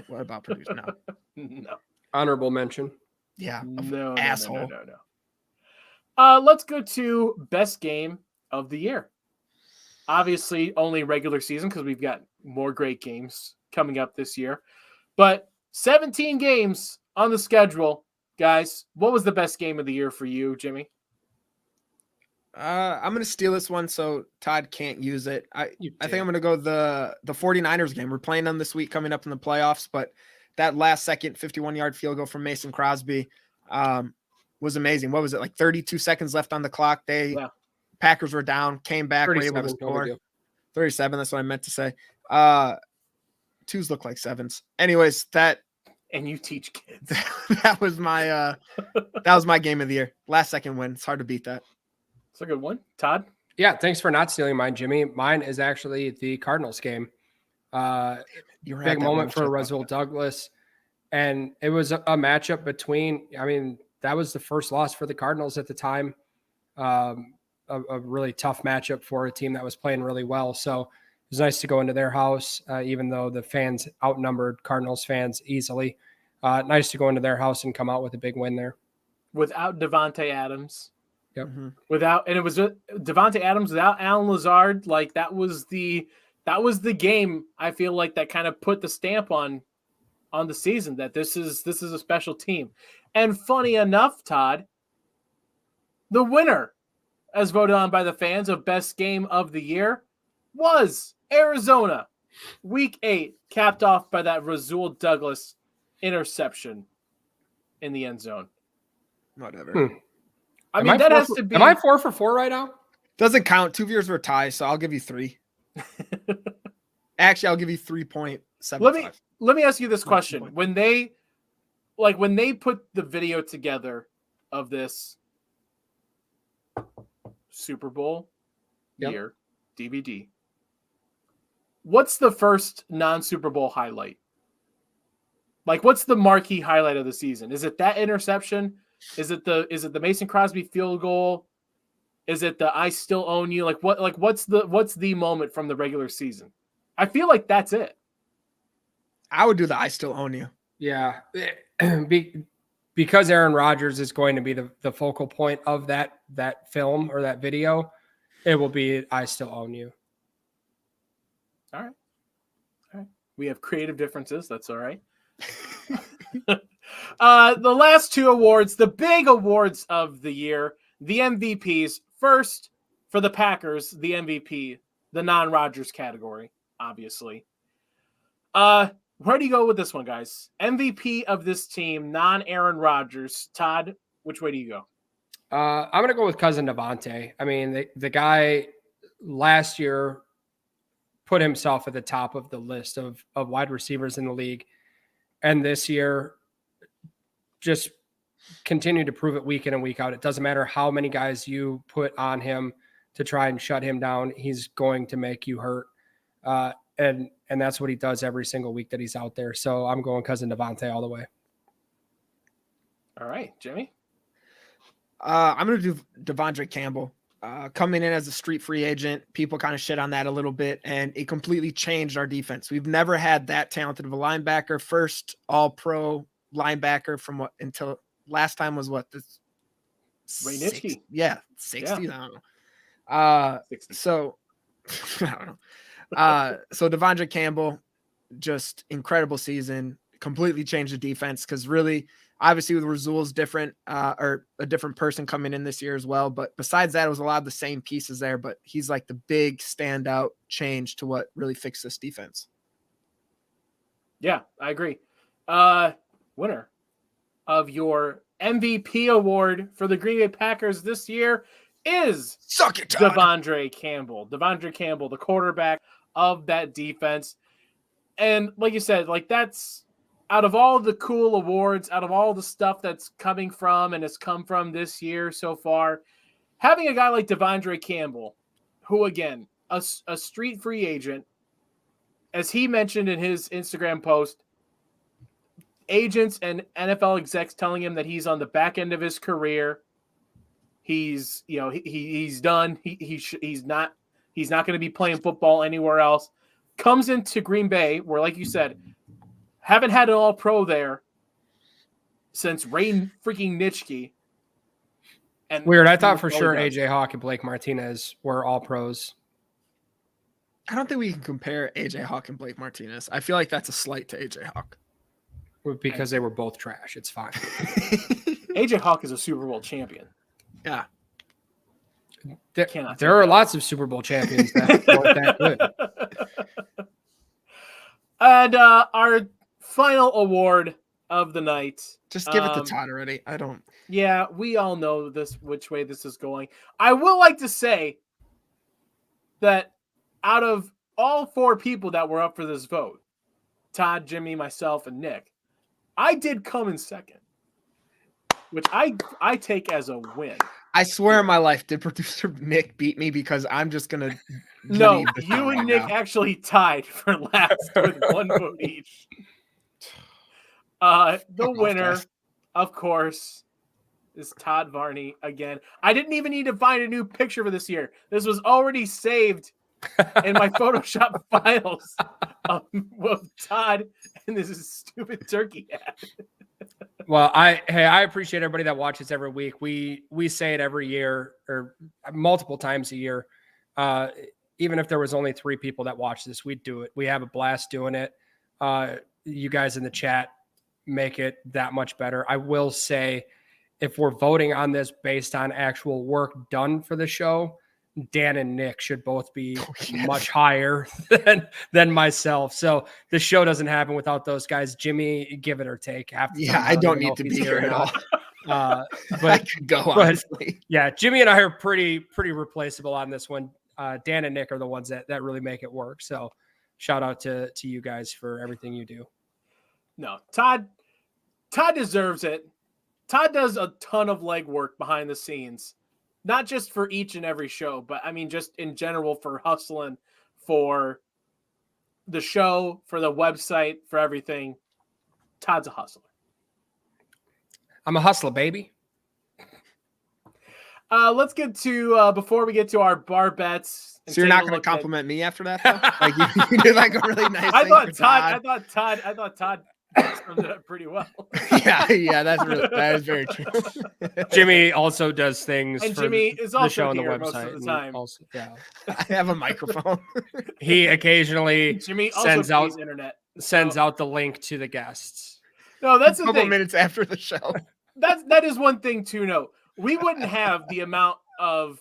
What about Purdue's? No. No. Honorable mention. Yeah. No, asshole. No. Let's go to best game of the year. Obviously, only regular season because we've got more great games coming up this year. But 17 games on the schedule, guys. What was the best game of the year for you, Jimmy? I'm going to steal this one so Todd can't use it. I think I'm going to go the 49ers game. We're playing them this week coming up in the playoffs, but that last second 51-yard field goal from Mason Crosby was amazing. What was it, like 32 seconds left on the clock? Packers were down, came back, were able to score. 37, that's what I meant to say. 2s look like 7s. Anyways, and you teach kids. that was my game of the year. Last second win. It's hard to beat that. It's a good one. Todd? Yeah, thanks for not stealing mine, Jimmy. Mine is actually the Cardinals game. Big moment for Rasul Douglas. And it was a matchup between, that was the first loss for the Cardinals at the time. A really tough matchup for a team that was playing really well. So it was nice to go into their house, even though the fans outnumbered Cardinals fans easily. Nice to go into their house and come out with a big win there. Without Devontae Adams. Yep. And it was Devontae Adams without Alan Lazard. Like that was the game. I feel like that kind of put the stamp on the season that this is a special team. And funny enough, Todd, the winner, as voted on by the fans, of best game of the year was Arizona. Week 8, capped off by that Rasul Douglas interception in the end zone. Whatever. That has to be. Am I 4 for 4 right now? Doesn't count. 2 of yours were ties, so I'll give you 3. Actually, I'll give you 3.75. Let me ask you this question: when they put the video together of this Super Bowl year DVD, what's the first non-Super Bowl highlight? Like, what's the marquee highlight of the season? Is it that interception? Is it the Mason Crosby field goal? Is it the I still own you? What's the moment from the regular season? I feel like that's it. I would do the I still own you. Yeah. Because Aaron Rodgers is going to be the focal point of that film or that video, it will be I still own you. All right. We have creative differences. That's all right. The last 2 awards, the big awards of the year, the MVPs. First, for the Packers, the MVP, the non-Rodgers category, obviously. Where do you go with this one, guys? MVP of this team, non-Aaron Rodgers. Todd, which way do you go? I'm going to go with cousin Devontae. The guy last year put himself at the top of the list of wide receivers in the league. And this year, just continue to prove it week in and week out. It doesn't matter how many guys you put on him to try and shut him down. He's going to make you hurt. And that's what he does every single week that he's out there. So I'm going cousin Devontae all the way. All right, Jimmy. I'm going to do Devondre Campbell. Coming in as a street free agent, people kind of shit on that a little bit, and it completely changed our defense. We've never had that talented of a linebacker. First all-pro linebacker from until last time was what? Ray Nitschke. 60. Yeah. I don't know. 60. So I don't know. So Devondre Campbell, just incredible season, completely changed the defense because really, obviously with Rasul's different or a different person coming in this year as well. But besides that, it was a lot of the same pieces there, but he's like the big standout change to what really fixed this defense. Yeah, I agree. Winner of your MVP award for the Green Bay Packers this year is Devondre Campbell. Devondre Campbell, the quarterback of that defense. And like you said, like that's out of all the cool awards, out of all the stuff that's coming from and has come from this year so far, having a guy like Devondre Campbell, who again, a street free agent, as he mentioned in his Instagram post, agents and NFL execs telling him that he's on the back end of his career. He's, he's done. He's He's not going to be playing football anywhere else. Comes into Green Bay, where, like you said, haven't had an all-pro there since Ray freaking Nitschke. And Weird. I thought for sure AJ Hawk and Blake Martinez were all pros. I don't think we can compare AJ Hawk and Blake Martinez. I feel like that's a slight to AJ Hawk. Because they were both trash. It's fine. AJ Hawk is a Super Bowl champion. Yeah. There are lots of Super Bowl champions that weren't that good. And our final award of the night. Just give it to Todd already. I don't. Yeah, we all know which way this is going. I will like to say that out of all 4 people that were up for this vote, Todd, Jimmy, myself, and Nick, I did come in second, which I take as a win. I swear on my life, did producer Nick beat me because I'm just going to. No, you and Nick actually tied for last with 1 vote each. The winner, of course, is Todd Varney again. I didn't even need to find a new picture for this year. This was already saved in my Photoshop files of Todd and this stupid turkey hat. Well, I appreciate everybody that watches every week. We say it every year or multiple times a year. Even if there was only 3 people that watch this, we'd do it. We have a blast doing it. You guys in the chat make it that much better. I will say, if we're voting on this based on actual work done for the show, Dan and Nick should both be much higher than myself. So the show doesn't happen without those guys. Jimmy, give it or take. I don't need to be here at all. But I could go, honestly. Yeah, Jimmy and I are pretty replaceable on this one. Dan and Nick are the ones that really make it work. So shout out to you guys for everything you do. No, Todd deserves it. Todd does a ton of legwork behind the scenes, not just for each and every show, but I mean, just in general for hustling, for the show, for the website, for everything. Todd's a hustler. I'm a hustler, baby. Let's get to before we get to our bar bets. So you're not going to compliment me after that, though? Like you did like a really nice. I thought Todd summed it up pretty well. yeah, that is very true. Jimmy also does things, and for Jimmy is also the show on the here website most of the time. Also, yeah, I have a microphone. He occasionally Jimmy also sends out internet. the link to the guests. No, that's a the couple thing. Minutes after the show. That is one thing to note. We wouldn't have the amount of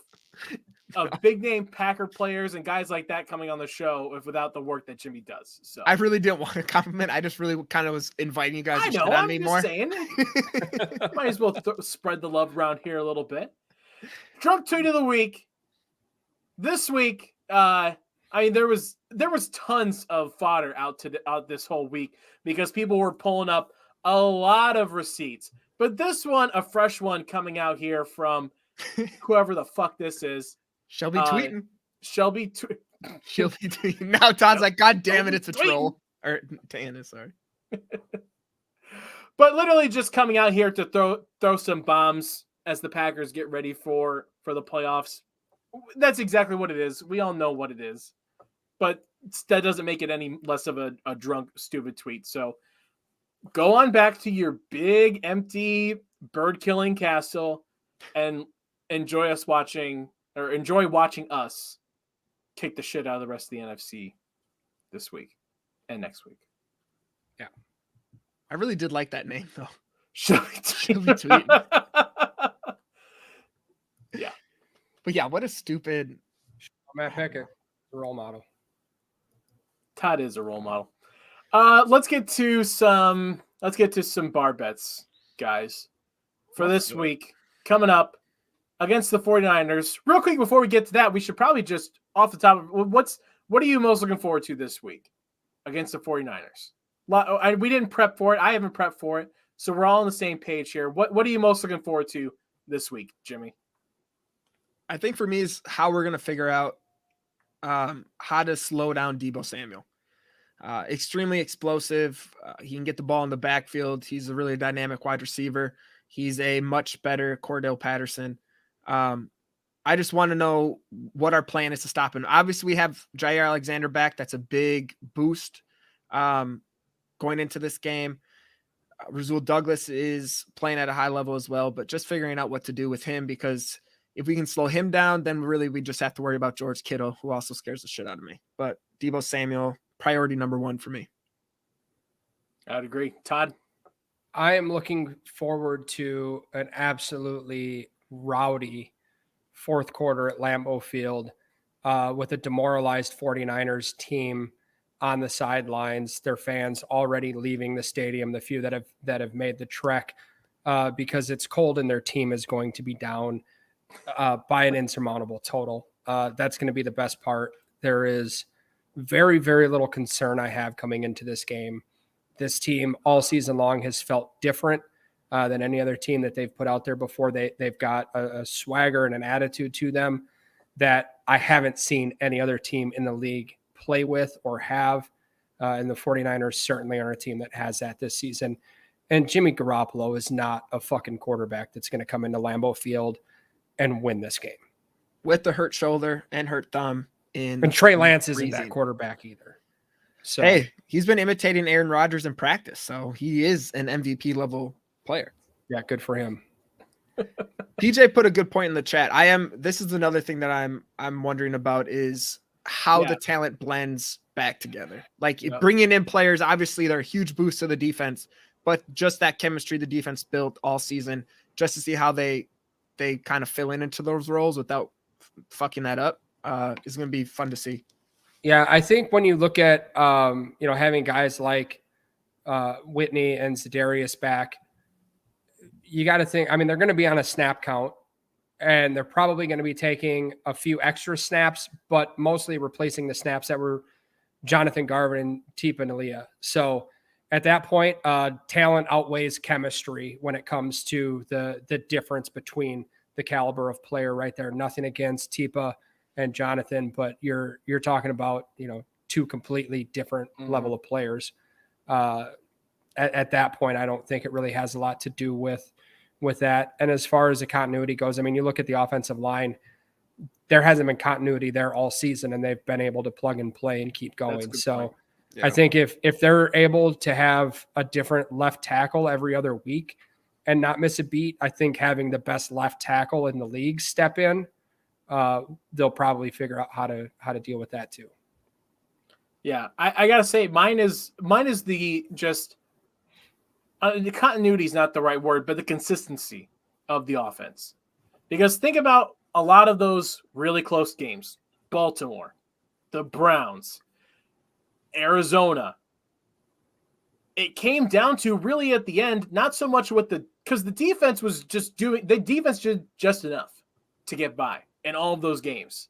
big name Packer players and guys like that coming on the show without the work that Jimmy does. So I really didn't want to compliment. I just really kind of was inviting you guys to shit on me more. Saying. Might as well spread the love around here a little bit. Drunk tweet of the week. This week, I mean, there was tons of fodder out this whole week because people were pulling up a lot of receipts. But this one, a fresh one coming out here from whoever the fuck this is. Shelby tweeting. She'll be tweeting. Now Todd's like, God damn it, it's a troll. Or Tana, sorry. But literally just coming out here to throw some bombs as the Packers get ready for the playoffs. That's exactly what it is. We all know what it is. But that doesn't make it any less of a drunk, stupid tweet. So go on back to your big, empty, bird-killing castle and enjoy watching us kick the shit out of the rest of the NFC this week and next week. Yeah. I really did like that name, though. Shelby tweet. Yeah. But yeah, what a stupid... Matt Pickett, role model. Todd is a role model. Let's get to some bar bets, guys. For this week, coming up against the 49ers. Real quick before we get to that, we should probably just off the top of what are you most looking forward to this week against the 49ers? We didn't prep for it. I haven't prepped for it. So we're all on the same page here. What are you most looking forward to this week, Jimmy? I think for me is how we're going to figure out how to slow down Deebo Samuel. Extremely explosive. He can get the ball in the backfield. He's a really dynamic wide receiver. He's a much better Cordell Patterson. I just want to know what our plan is to stop him. Obviously, we have Jair Alexander back. That's a big boost going into this game. Rasul Douglas is playing at a high level as well, but just figuring out what to do with him, because if we can slow him down, then really we just have to worry about George Kittle, who also scares the shit out of me. But Deebo Samuel, priority number 1 for me. I'd agree. Todd? I am looking forward to an absolutely rowdy fourth quarter at Lambeau Field with a demoralized 49ers team on the sidelines, their fans already leaving the stadium, the few that have made the trek because it's cold and their team is going to be down by an insurmountable total. That's going to be the best part. There is very, very little concern I have coming into this game. This team all season long has felt different than any other team that they've put out there before. They've got a swagger and an attitude to them that I haven't seen any other team in the league play with or have. And the 49ers certainly are a team that has that this season. And Jimmy Garoppolo is not a fucking quarterback that's going to come into Lambeau Field and win this game. With the hurt shoulder and hurt thumb. And Trey Lance isn't that quarterback either. So hey, he's been imitating Aaron Rodgers in practice, so he is an MVP level player. Yeah, good for him. PJ put a good point in the chat. This is another thing that I'm wondering about is how the talent blends back together. Like bringing in players, obviously they're a huge boost to the defense, but just that chemistry the defense built all season, just to see how they kind of fill into those roles without fucking that up is going to be fun to see. Yeah, I think when you look at having guys like Whitney and Za'Darius back, you got to think. I mean, they're going to be on a snap count, and they're probably going to be taking a few extra snaps, but mostly replacing the snaps that were Jonathan Garvin and Tipa Nalia. So at that point, talent outweighs chemistry when it comes to the difference between the caliber of player right there. Nothing against Tipa and Jonathan, but you're talking about, two completely different level of players. At that point, I don't think it really has a lot to do with that. And as far as the continuity goes, I mean, you look at the offensive line, there hasn't been continuity there all season, and they've been able to plug and play and keep going. So I think if they're able to have a different left tackle every other week and not miss a beat, I think having the best left tackle in the league step in, they'll probably figure out how to deal with that too. Yeah, I gotta say, mine is the just the continuity is not the right word, but the consistency of the offense. Because think about a lot of those really close games: Baltimore, the Browns, Arizona. It came down to really at the end, not so much because the defense was the defense did just enough to get by in all of those games.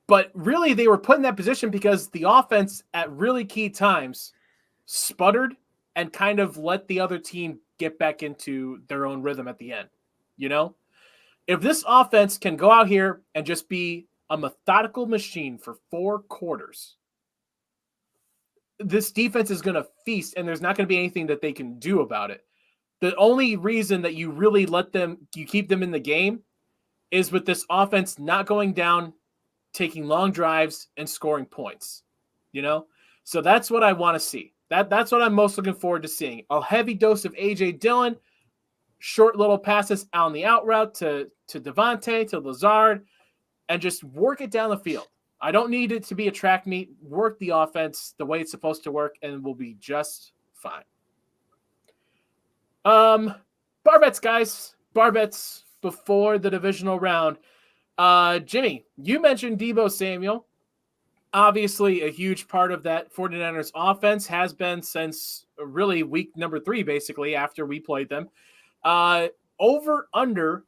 But really, they were put in that position because the offense at really key times sputtered and kind of let the other team get back into their own rhythm at the end. If this offense can go out here and just be a methodical machine for 4 quarters, this defense is going to feast, and there's not going to be anything that they can do about it. The only reason that you really you keep them in the game is with this offense not going down, taking long drives and scoring points, So that's what I want to see. That's what I'm most looking forward to seeing. A heavy dose of A.J. Dillon, short little passes on the out route to Devontae, to Lazard, and just work it down the field. I don't need it to be a track meet. Work the offense the way it's supposed to work, and we'll be just fine. Bar bets, guys. Bar bets before the divisional round. Jimmy, you mentioned Deebo Samuel. Obviously, a huge part of that 49ers offense has been since really week number 3, basically, after we played them. Over under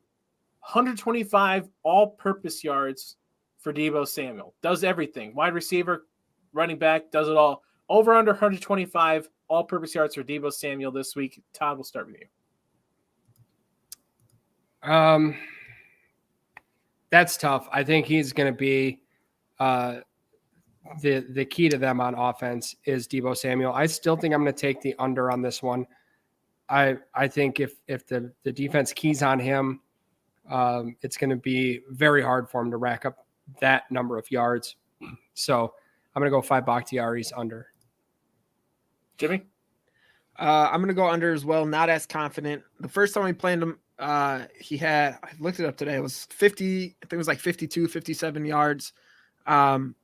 125 all-purpose yards for Deebo Samuel. Does everything. Wide receiver, running back, does it all. Over under 125 all-purpose yards for Deebo Samuel this week. Todd, we'll start with you. That's tough. I think he's going to be the key to them on offense is Deebo Samuel. I still think I'm going to take the under on this one. I think if the defense keys on him, it's going to be very hard for him to rack up that number of yards. So I'm going to go 5 Bakhtiari's under. Jimmy? I'm going to go under as well. Not as confident. The first time we played him, he had, I looked it up today, it was 50, I think it was like 52, 57 yards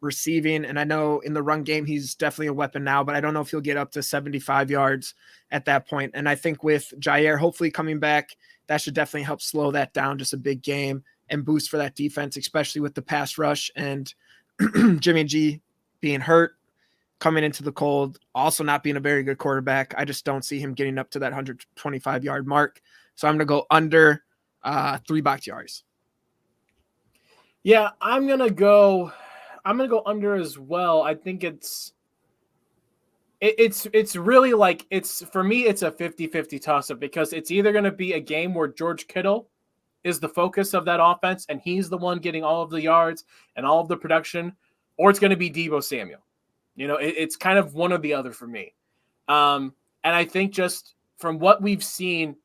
receiving. And I know in the run game, he's definitely a weapon now, but I don't know if he'll get up to 75 yards at that point. And I think with Jair hopefully coming back, that should definitely help slow that down. Just a big game and boost for that defense, especially with the pass rush and Jimmy G being hurt, coming into the cold, also not being a very good quarterback. I just don't see him getting up to that 125-yard mark. So I'm going to go under 3 Bakhtiaris. Yeah, I'm going to go under as well. I think it's really like, for me, it's a 50-50 toss-up because it's either going to be a game where George Kittle is the focus of that offense and he's the one getting all of the yards and all of the production, or it's going to be Deebo Samuel. It's kind of one or the other for me. And I think just from what we've seen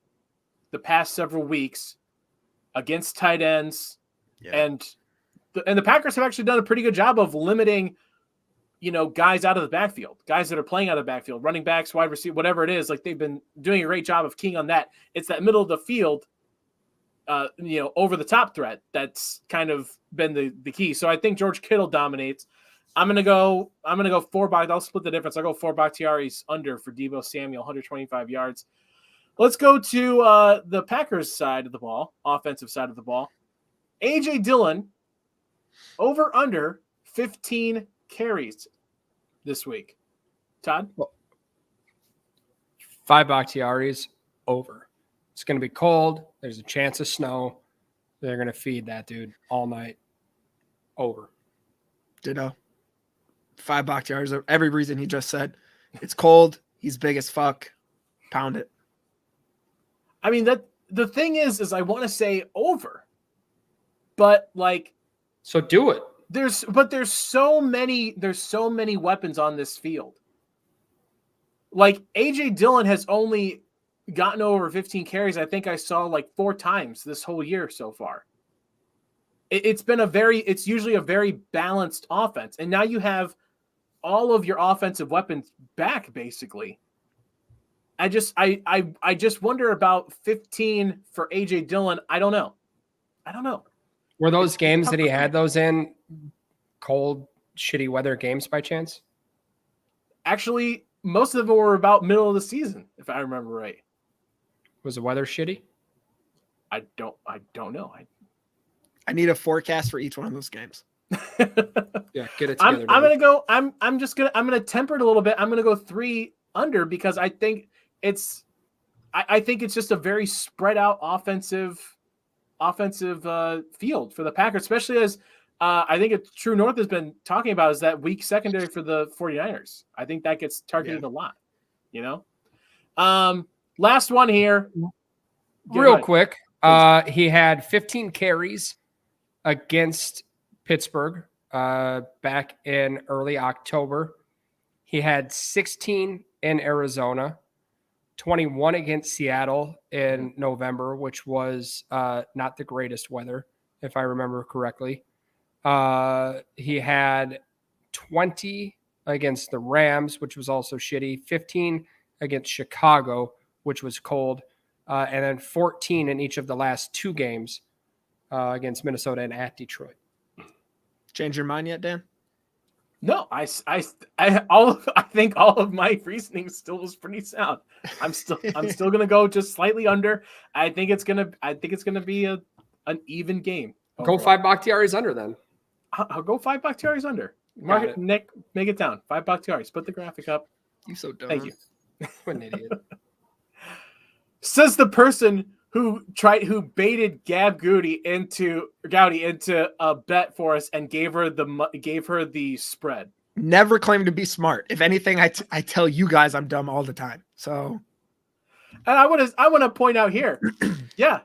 the past several weeks against tight ends, and the Packers have actually done a pretty good job of limiting, guys out of the backfield, guys that are playing out of the backfield, running backs, wide receiver, whatever it is. Like, they've been doing a great job of keying on that. It's that middle of the field, over the top threat that's kind of been the key. So I think George Kittle dominates. I'm gonna go 4 Bakhtiaris. I'll split the difference. I'll go 4 Bakhtiaris under for Deebo Samuel, 125 yards. Let's go to the Packers side of the ball, offensive side of the ball. A.J. Dillon, over under 15 carries this week. Todd? 5 Bakhtiaris over. It's going to be cold. There's a chance of snow. They're going to feed that dude all night. Over. Ditto. 5 Bakhtiaris. Every reason he just said. It's cold. He's big as fuck. Pound it. I mean, that the thing is I want to say over, but like, so do it. There's so many weapons on this field. Like, A.J. Dillon has only gotten over 15 carries. I think I saw like 4 times this whole year so far. It's usually a very balanced offense. And now you have all of your offensive weapons back, basically. I just wonder about 15 for A.J. Dillon. I don't know. Were those games that he had those in cold, shitty weather games by chance? Actually, most of them were about middle of the season, if I remember right. Was the weather shitty? I don't know. I need a forecast for each one of those games. Yeah, get it together. I'm gonna temper it a little bit. I'm gonna go 3 under because I think it's just a very spread out offensive field for the Packers, especially as I think it's True North has been talking about is that weak secondary for the 49ers. I think that gets targeted a lot, Last one here. Real quick. He had 15 carries against Pittsburgh back in early October. He had 16 in Arizona, 21 against Seattle in November, which was not the greatest weather, if I remember correctly. He had 20 against the Rams, which was also shitty, 15 against Chicago, which was cold, and then 14 in each of the last 2 games against Minnesota and at Detroit. Change your mind yet, Dan? No, I think all of my reasoning still was pretty sound. I'm still gonna go just slightly under. I think it's gonna be an even game. Overall. Go 5 Bakhtiaris under then. I'll go 5 Bakhtiaris under. Mark it, Nick, make it down. 5 Bakhtiaris. Put the graphic up. You so dumb. Thank you. What an idiot. Says the person who baited Gowdy into a bet for us and gave her the spread. Never claimed to be smart. If anything, I tell you guys I'm dumb all the time. So, and I want to point out here, yeah.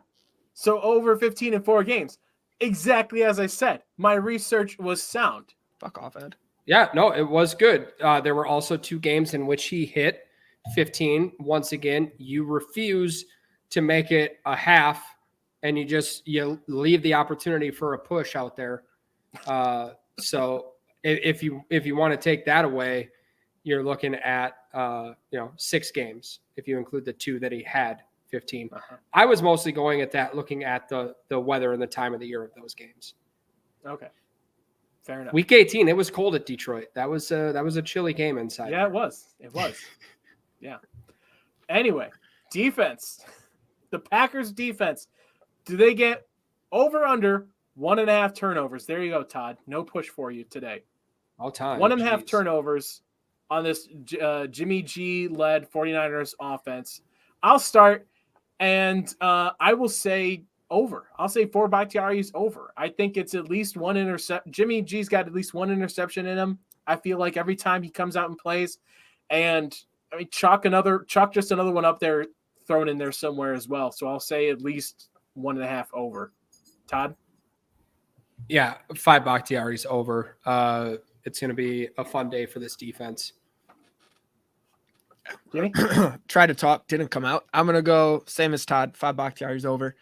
So over 15 in 4 games, exactly as I said. My research was sound. Fuck off, Ed. Yeah, no, it was good. There were also 2 games in which he hit 15. Once again, you refuse to make it a half and you leave the opportunity for a push out there. So if you want to take that away, you're looking at 6 games if you include the 2 that he had 15. I was mostly going at that, looking at the weather and the time of the year of those games. Okay, fair enough. Week 18, it was cold at Detroit. That was a chilly game inside. Yeah, it was. Yeah. Anyway, defense. The Packers defense. Do they get over under 1.5 turnovers? There you go, Todd. No push for you today. All time. 1.5 turnovers on this Jimmy G led 49ers offense. I'll start, and I will say over. I'll say 4 Bakhtiari's over. I think it's at least 1 interception. Jimmy G's got at least 1 interception in him. I feel like every time he comes out and plays, and I mean, chalk just another one up there, thrown in there somewhere as well. So I'll say at least 1.5 over. Todd? Yeah, 5 Bakhtiari's over. It's going to be a fun day for this defense. Jimmy? Tried to talk, didn't come out. I'm going to go same as Todd, 5 Bakhtiari's over.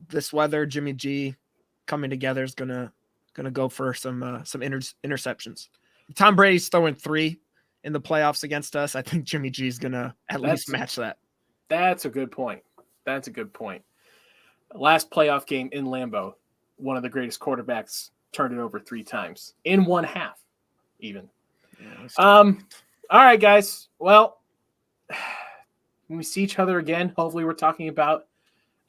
This weather, Jimmy G coming together is going to go for some interceptions. Tom Brady's throwing 3 in the playoffs against us. I think Jimmy G is going to at least match that. That's a good point. Last playoff game in Lambeau, one of the greatest quarterbacks turned it over 3 times in one half, even. Yeah, all right, guys. Well, when we see each other again, hopefully we're talking about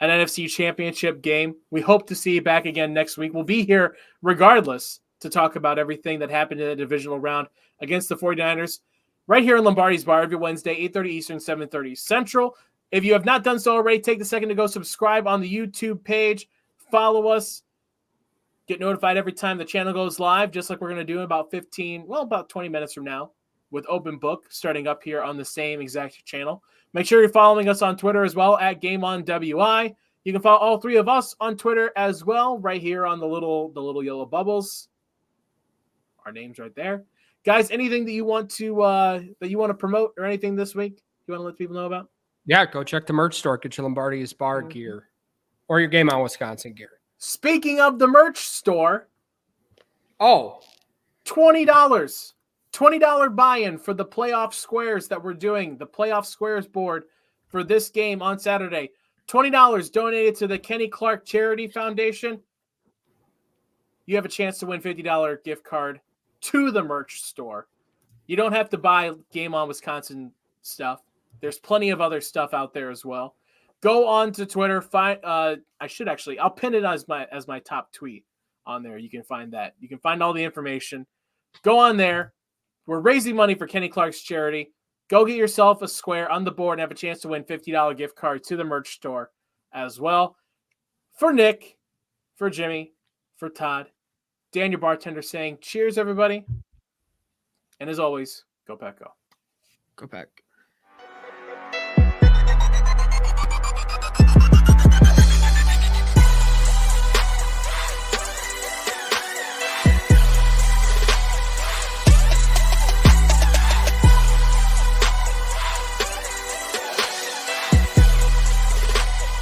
an NFC championship game. We hope to see you back again next week. We'll be here regardless to talk about everything that happened in the divisional round against the 49ers right here in Lombardi's Bar every Wednesday, 8:30 Eastern, 7:30 Central. If you have not done so already, take a second to go subscribe on the YouTube page. Follow us. Get notified every time the channel goes live, just like we're going to do in about 20 minutes from now with Open Book starting up here on the same exact channel. Make sure you're following us on Twitter as well at GameOnWI. You can follow all 3 of us on Twitter as well, right here on the little yellow bubbles. Our names right there. Guys, anything that you want to promote or anything this week you want to let people know about? Yeah, go check the merch store. Get your Lombardi's Bar gear or your Game On Wisconsin gear. Speaking of the merch store, $20. $20 buy-in for the playoff squares that we're doing, the playoff squares board for this game on Saturday. $20 donated to the Kenny Clark Charity Foundation. You have a chance to win $50 gift card to the merch store. You don't have to buy Game On Wisconsin stuff. There's plenty of other stuff out there as well. Go on to Twitter. I'll pin it as my top tweet on there. You can find that. You can find all the information. Go on there. We're raising money for Kenny Clark's charity. Go get yourself a square on the board and have a chance to win $50 gift card to the merch store as well. For Nick, for Jimmy, for Todd, Dan, your bartender, saying cheers, everybody. And as always, go Pack Go. Go Pack.